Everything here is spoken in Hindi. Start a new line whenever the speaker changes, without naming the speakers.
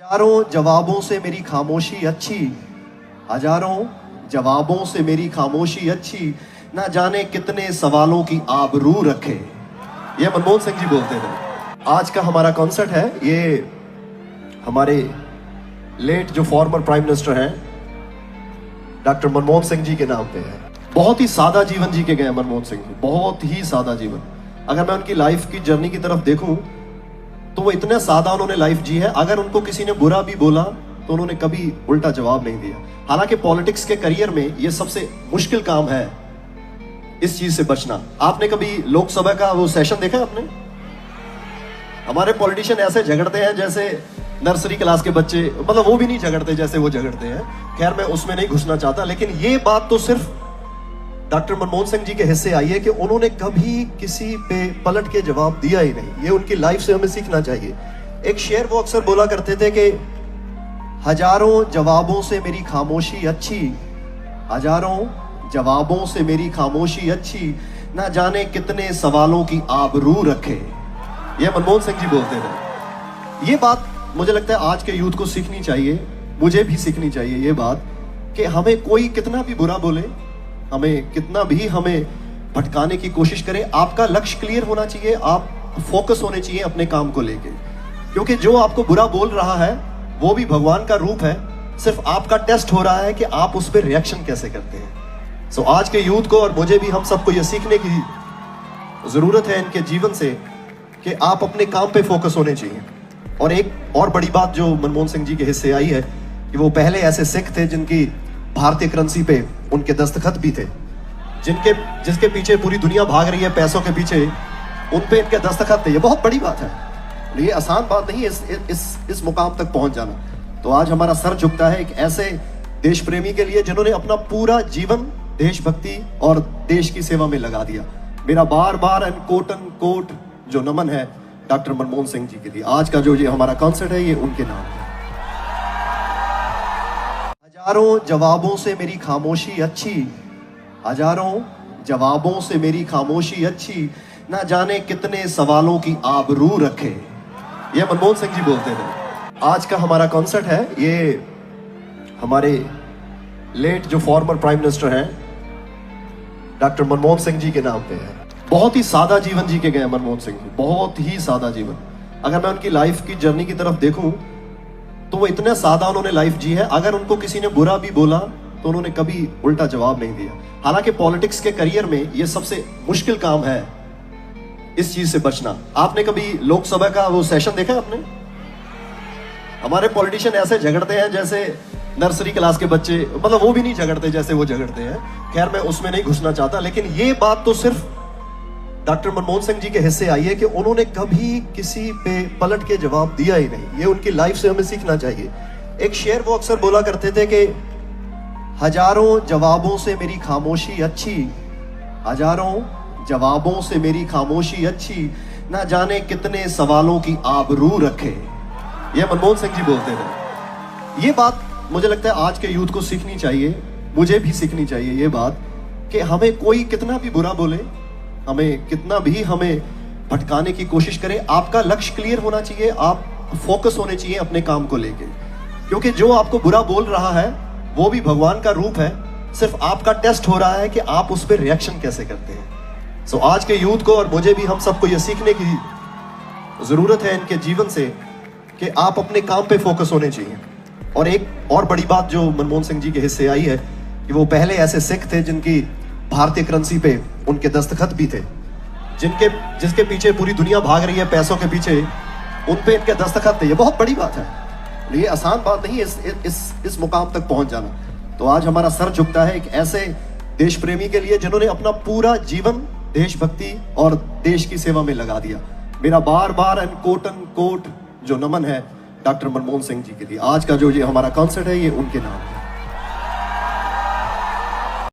हजारों जवाबों से मेरी खामोशी अच्छी, हजारों जवाबों से मेरी खामोशी अच्छी, ना जाने कितने सवालों की आबरू रखे। ये मनमोहन सिंह जी बोलते थे। आज का हमारा कॉन्सर्ट है, ये हमारे लेट जो फॉर्मर प्राइम मिनिस्टर हैं डॉक्टर मनमोहन सिंह जी के नाम पे है। बहुत ही सादा जीवन जी के गए मनमोहन सिंह जी, बहुत ही सादा जीवन। अगर मैं उनकी लाइफ की जर्नी की तरफ देखूं तो वो इतने सादा उन्होंने लाइफ जी है। अगर उनको किसी ने बुरा भी बोला तो उन्होंने कभी उल्टा जवाब नहीं दिया। हालांकि पॉलिटिक्स के करियर में ये सबसे मुश्किल काम है, इस चीज से बचना। आपने कभी लोकसभा का वो सेशन देखा है आपने? हमारे पॉलिटिशियन ऐसे झगड़ते हैं जैसे नर्सरी क्लास के बच्चे, मतलब वो भी नहीं झगड़ते जैसे वो झगड़ते हैं। खैर मैं उसमें नहीं घुसना चाहता, लेकिन ये बात तो सिर्फ डॉक्टर मनमोहन सिंह जी के हिस्से आई है कि उन्होंने कभी किसी पे पलट के जवाब दिया ही नहीं। ये उनकी लाइफ से हमें सीखना चाहिए। एक शेर वो अक्सर बोला करते थे कि हजारों जवाबों से मेरी खामोशी अच्छी, हजारों जवाबों से मेरी खामोशी अच्छी, ना जाने कितने सवालों की आबरू रखे। ये मनमोहन सिंह जी बोलते थे। ये बात मुझे लगता है आज के यूथ को सीखनी चाहिए, मुझे भी सीखनी चाहिए ये बात कि हमें कोई कितना भी बुरा बोले, हमें कितना भी हमें भटकाने की कोशिश करे, आपका लक्ष्य क्लियर होना चाहिए, आप फोकस होने चाहिए अपने काम को लेके। क्योंकि जो आपको बुरा बोल रहा है वो भी भगवान का रूप है, सिर्फ आपका टेस्ट हो रहा है कि आप उस पर रिएक्शन कैसे करते हैं। सो आज के यूथ को और मुझे भी, हम सबको ये सीखने की जरूरत है इनके जीवन से कि आप अपने काम पे फोकस होने चाहिए। और एक और बड़ी बात जो मनमोहन सिंह जी के हिस्से आई है कि वो पहले ऐसे सिख थे जिनकी भारतीय करेंसी पे उनके दस्तखत भी थे, जिसके पीछे पूरी दुनिया भाग रही है पैसों के पीछे, उन पे इनके दस्तखत थे। ये बहुत बड़ी बात है, ये आसान बात नहीं है इस मुकाम तक पहुंच जाना। तो आज हमारा सर झुकता है एक ऐसे देश प्रेमी के लिए जिन्होंने अपना पूरा जीवन देशभक्ति और देश की सेवा में लगा दिया। मेरा बार बार एंड कोट जो नमन है डॉक्टर मनमोहन सिंह जी के लिए। आज का जो ये हमारा कॉन्सर्ट है ये उनके नाम है। हजारों जवाबों से मेरी खामोशी अच्छी, हजारों जवाबों से मेरी खामोशी अच्छी, ना जाने कितने सवालों की आबरू रखे। ये मनमोहन सिंह जी बोलते थे। आज का हमारा कॉन्सर्ट है, ये हमारे लेट जो फॉर्मर प्राइम मिनिस्टर हैं डॉक्टर मनमोहन सिंह जी के नाम पे है। बहुत ही सादा जीवन जी के गए मनमोहन सिंह जी, बहुत ही सादा जीवन। अगर मैं उनकी लाइफ की जर्नी की तरफ देखूं तो वो इतने सादा उन्होंने लाइफ जी है। अगर उनको किसी ने बुरा भी बोला तो उन्होंने कभी उल्टा जवाब नहीं दिया। हालांकि पॉलिटिक्स के करियर में ये सबसे मुश्किल काम है, इस चीज से बचना। आपने कभी लोकसभा का वो सेशन देखा आपने? हमारे पॉलिटिशियन ऐसे झगड़ते हैं जैसे नर्सरी क्लास के बच्चे, मतलब वो भी नहीं झगड़ते जैसे वो झगड़ते हैं। खैर मैं उसमें नहीं घुसना चाहता, लेकिन ये बात तो सिर्फ डॉक्टर मनमोहन सिंह जी के हिस्से आई है कि उन्होंने कभी किसी पे पलट के जवाब दिया ही नहीं। ये उनकी लाइफ से हमें सीखना चाहिए। एक शेर वो अक्सर बोला करते थे कि हजारों जवाबों से मेरी खामोशी अच्छी, हजारों जवाबों से मेरी खामोशी अच्छी, ना जाने कितने सवालों की आबरू रखे। ये मनमोहन सिंह जी बोलते थे। ये बात मुझे लगता है आज के यूथ को सीखनी चाहिए, मुझे भी सीखनी चाहिए ये बात कि हमें कोई कितना भी बुरा बोले, हमें कितना भी हमें भटकाने की कोशिश करे, आपका लक्ष्य क्लियर होना चाहिए, आप फोकस होने चाहिए अपने काम को लेके। क्योंकि जो आपको बुरा बोल रहा है वो भी भगवान का रूप है, सिर्फ आपका टेस्ट हो रहा है कि आप उस पर रिएक्शन कैसे करते हैं। सो आज के यूथ को और मुझे भी, हम सबको ये सीखने की जरूरत है इनके जीवन से कि आप अपने काम पे फोकस होने चाहिए। और एक और बड़ी बात जो मनमोहन सिंह जी के हिस्से आई है कि वो पहले ऐसे सिख थे जिनकी भारतीय करेंसी पे उनके दस्तखत भी थे, जिसके पीछे पूरी दुनिया भाग रही है पैसों के पीछे, उन पे इनके दस्तखत थे। ये बहुत बड़ी बात है, ये आसान बात नहीं है इस मुकाम तक पहुंच जाना। तो आज हमारा सर झुकता है एक ऐसे देश प्रेमी के लिए जिन्होंने अपना पूरा जीवन देशभक्ति और देश की सेवा में लगा दिया। मेरा बार बार एंड कोट जो नमन है डॉक्टर मनमोहन सिंह जी के लिए। आज का जो ये हमारा कॉन्सर्ट है ये उनके नाम है।